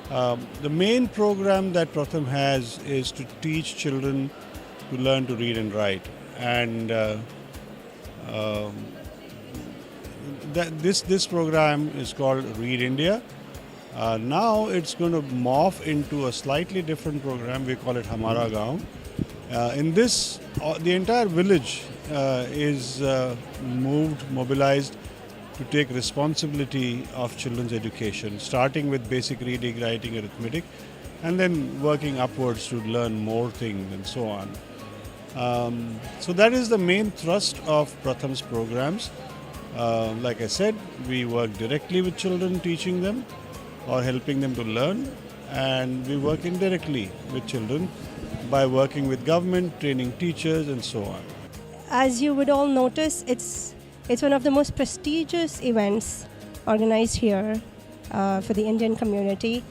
The main program that Pratham has is to teach children to learn to read and write. And um, this program is called Read India. Now it's going to morph into a slightly different program. We call it Hamara Gaon. In this, the entire village is mobilized to take responsibility of children's education, starting with basic reading, writing, arithmetic, and then working upwards to learn more things and so on. So that is the main thrust of Pratham's programs. Like I said, we work directly with children, teaching them or helping them to learn, and we work indirectly with children by working with government, training teachers, and so on. As you would all notice, it's one of the most prestigious events organized here for the Indian community.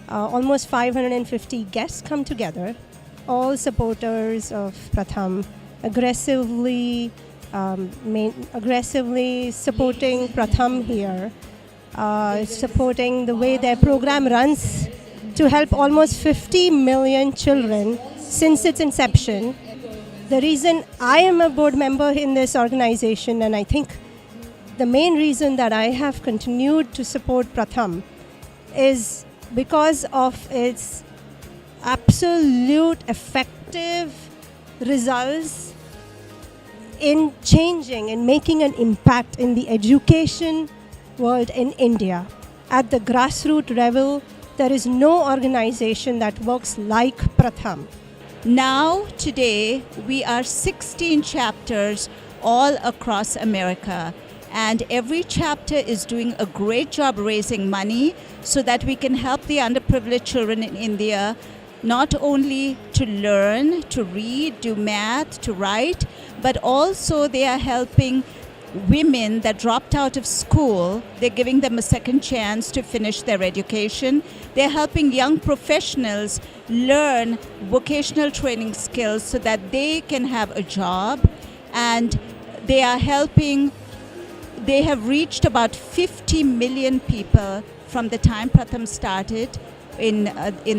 Almost 550 guests come together, all supporters of Pratham, aggressively supporting Pratham here, supporting the way their program runs to help almost 50 million children since its inception. The reason I am a board member in this organization, and I think the main reason that I have continued to support Pratham, is because of its absolute effective results in changing and making an impact in the education world in India. At the grassroots level, there is no organization that works like Pratham. Now, today, we are 16 chapters all across America, and every chapter is doing a great job raising money so that we can help the underprivileged children in India not only to learn, to read, do math, to write, but also they are helping women that dropped out of school. They're giving them a second chance to finish their education. They're helping young professionals learn vocational training skills so that they can have a job. And they have reached about 50 million people from the time Pratham started in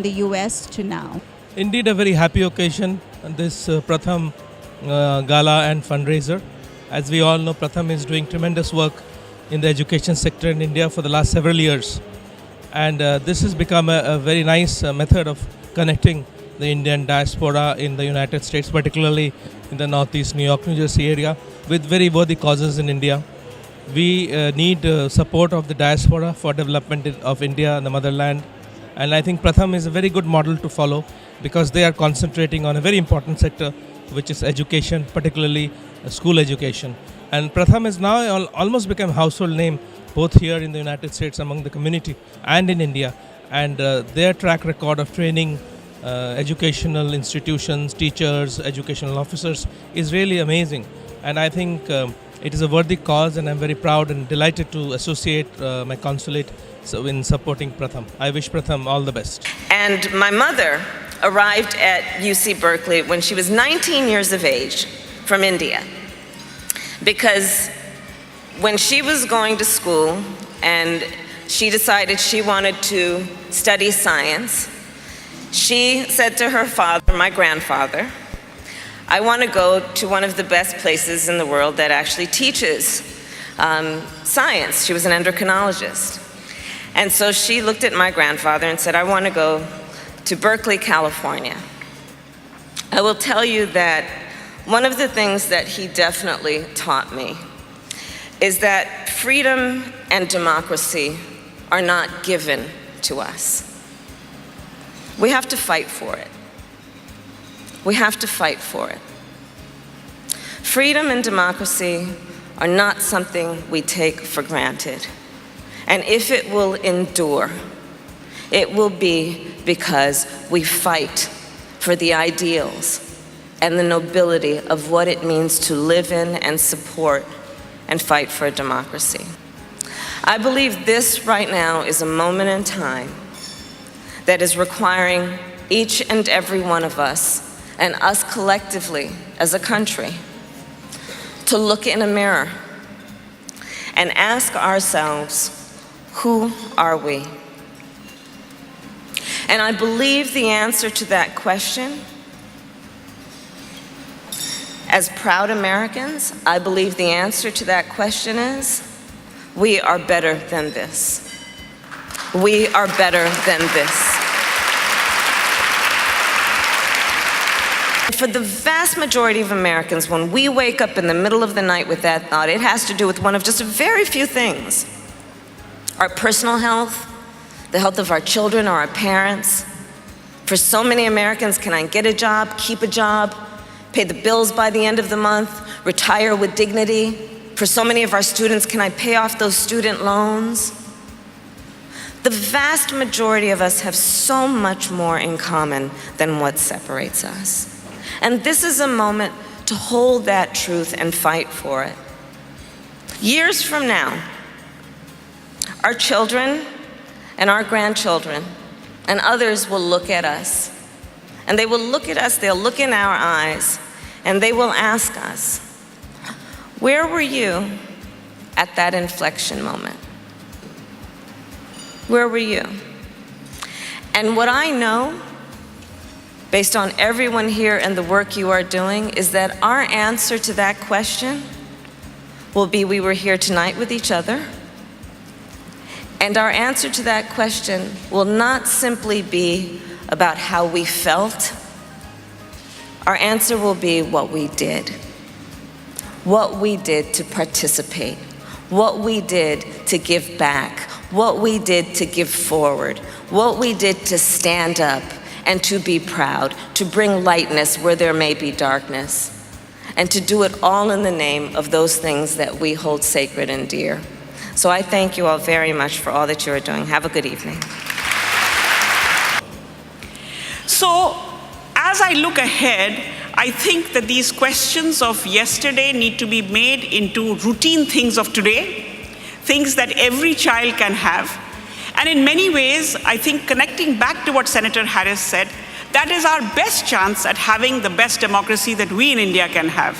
the US to now. Indeed, a very happy occasion, this Pratham Gala and fundraiser. As we all know, Pratham is doing tremendous work in the education sector in India for the last several years. And this has become a very nice method of connecting the Indian diaspora in the United States, particularly in the Northeast, New York, New Jersey area, with very worthy causes in India. We need support of the diaspora for development of India and the motherland. And I think Pratham is a very good model to follow because they are concentrating on a very important sector, which is education, particularly school education. And Pratham has now almost become a household name both here in the United States among the community and in India. And their track record of training educational institutions, teachers, educational officers is really amazing. And I think it is a worthy cause, and I'm very proud and delighted to associate my consulate in supporting Pratham. I wish Pratham all the best. And my mother arrived at UC Berkeley when she was 19 years of age from India, because when she was going to school and she decided she wanted to study science, she said to her father, my grandfather, I want to go to one of the best places in the world that actually teaches science. She was an endocrinologist. And so she looked at my grandfather and said, I want to go to Berkeley, California. I will tell you that one of the things that he definitely taught me is that freedom and democracy are not given to us. We have to fight for it. We have to fight for it. Freedom and democracy are not something we take for granted. And if it will endure, it will be because we fight for the ideals and the nobility of what it means to live in and support and fight for a democracy. I believe this right now is a moment in time that is requiring each and every one of us, and us collectively as a country, to look in a mirror and ask ourselves, who are we? And I believe the answer to that question, as proud Americans, I believe the answer to that question is, we are better than this. We are better than this. For the vast majority of Americans, when we wake up in the middle of the night with that thought, it has to do with one of just a very few things. Our personal health, the health of our children or our parents. For so many Americans, can I get a job, keep a job, pay the bills by the end of the month, retire with dignity? For so many of our students, can I pay off those student loans? The vast majority of us have so much more in common than what separates us. And this is a moment to hold that truth and fight for it. Years from now, our children and our grandchildren and others will look at us. And they will look at us, they'll look in our eyes, and they will ask us, where were you at that inflection moment? Where were you? And what I know, based on everyone here and the work you are doing, is that our answer to that question will be, we were here tonight with each other. And our answer to that question will not simply be about how we felt. Our answer will be what we did. What we did to participate. What we did to give back. What we did to give forward. What we did to stand up and to be proud, to bring lightness where there may be darkness, and to do it all in the name of those things that we hold sacred and dear. So I thank you all very much for all that you are doing. Have a good evening. So, as I look ahead, I think that these questions of yesterday need to be made into routine things of today, things that every child can have. And in many ways, I think connecting back to what Senator Harris said, that is our best chance at having the best democracy that we in India can have.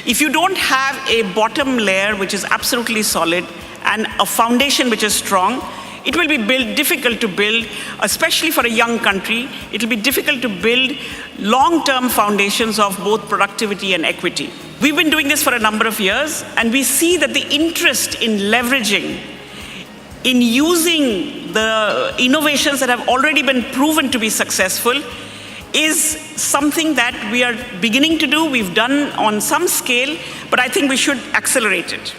If you don't have a bottom layer which is absolutely solid and a foundation which is strong, it will be difficult to build, especially for a young country. It will be difficult to build long-term foundations of both productivity and equity. We've been doing this for a number of years, and we see that the interest in leveraging, in using the innovations that have already been proven to be successful, is something that we are beginning to do. We've done on some scale, but I think we should accelerate it.